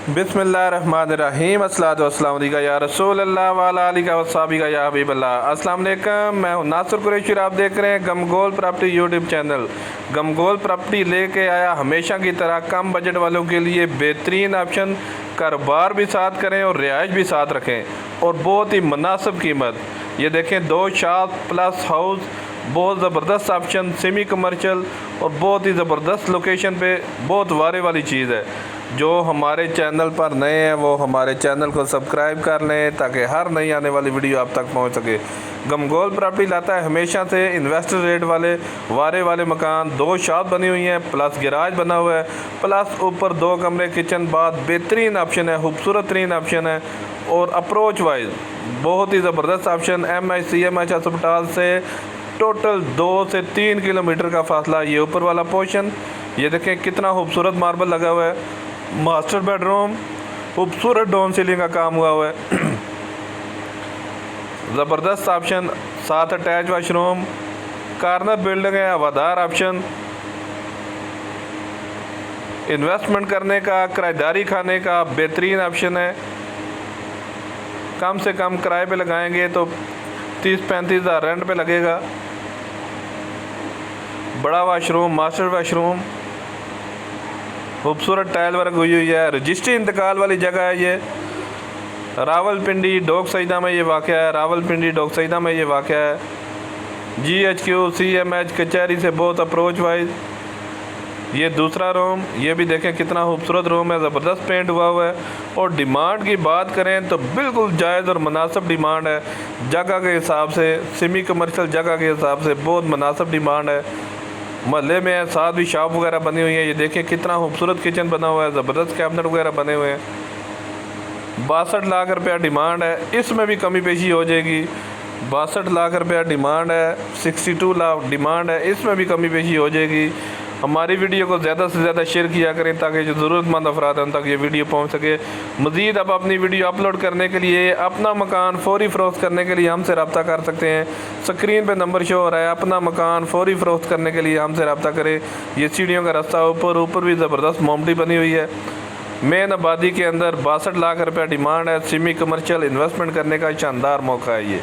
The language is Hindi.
बिस्मिल्लाहिर्रहमानिर्रहीम अस्सलातु वस्सलामु अलैका या रसूल अल्लाह व अला आलिका व सहाबिका या हबीब अल्लाह। अस्सलाम वालेकुम, मैं हूं नासिर कुरैशी और आप देख रहे हैं गमगोल प्रॉपर्टी यूट्यूब चैनल। गमगोल प्रॉपर्टी लेके आया हमेशा की तरह कम बजट वालों के लिए बेहतरीन ऑप्शन, कारोबार भी साथ करें और रिहाइश भी साथ रखें और बहुत ही मुनासिब कीमत। ये देखें, 2 शॉप प्लस हाउस, बहुत ज़बरदस्त ऑप्शन, सेमी कमर्शियल और बहुत ही ज़बरदस्त लोकेशन पे, बहुत वारे वाली चीज़ है। जो हमारे चैनल पर नए हैं वो हमारे चैनल को सब्सक्राइब कर लें ताकि हर नई आने वाली वीडियो आप तक पहुंच सके। गमगोल प्रॉपर्टी लाता है हमेशा से इन्वेस्टर रेट वाले वारे वाले मकान। 2 शॉप बनी हुई हैं प्लस गैराज बना हुआ है, प्लस ऊपर 2 कमरे, किचन बाथ, बेहतरीन ऑप्शन है, खूबसूरत तरीन ऑप्शन है और अप्रोच वाइज बहुत ही ज़बरदस्त ऑप्शन। MICMH अस्पताल से टोटल 2 से 3 किलोमीटर का फासला। ये ऊपर वाला पोर्शन, ये देखें कितना खूबसूरत मार्बल लगा हुआ है। मास्टर बेडरूम, खूबसूरत डाउन सीलिंग का काम हुआ हुआ है। ज़बरदस्त ऑप्शन, साथ अटैच वाशरूम, कॉर्नर बिल्डिंग है, हवादार ऑप्शन। इन्वेस्टमेंट करने का, किराएदारी खाने का बेहतरीन ऑप्शन है। कम से कम किराए पे लगाएंगे तो 30-35 हज़ार रेंट पे लगेगा। बड़ा वाशरूम, मास्टर वाशरूम, खूबसूरत टाइल वर्क हुई हुई है। रजिस्ट्री इंतकाल वाली जगह है ये। रावलपिंडी डोक सईदा में ये वाक़या है। रावलपिंडी डोक सईदा में ये वाक़या है। GHQ CMH कचहरी से बहुत अप्रोच वाइज। ये दूसरा रूम, ये भी देखें कितना खूबसूरत रूम है, ज़बरदस्त पेंट हुआ हुआ है। और डिमांड की बात करें तो बिल्कुल जायज़ और मुनासिब डिमांड है। जगह के हिसाब से, सेमी कमर्शियल जगह के हिसाब से बहुत मुनासिब डिमांड है। महल्ले में है, साथ भी शॉप वगैरह बनी हुई है। ये देखें कितना खूबसूरत किचन बना हुआ है, ज़बरदस्त कैबिनेट वगैरह बने हुए हैं। 62 लाख रुपया डिमांड है, इसमें भी कमी पेशी हो जाएगी। 62 लाख रुपया डिमांड है, 62 लाख डिमांड है, इसमें भी कमी पेशी हो जाएगी। हमारी वीडियो को ज़्यादा से ज़्यादा शेयर किया करें ताकि जो ज़रूरतमंद अफराद हैं उन तक ये वीडियो पहुंच सके। मज़ीद अब अपनी वीडियो अपलोड करने के लिए, अपना मकान फौरी फ़रोख्त करने के लिए हमसे रब्ता कर सकते हैं। स्क्रीन पे नंबर शो हो रहा है। अपना मकान फौरी फ़रोख्त करने के लिए हमसे रब्ता करें। ये सीढ़ियों का रास्ता ऊपर भी ज़बरदस्त मोमडी बनी हुई है। मेन आबादी के अंदर 62 लाख रुपया डिमांड है। सेमी कमर्शियल इन्वेस्टमेंट करने का शानदार मौका है ये।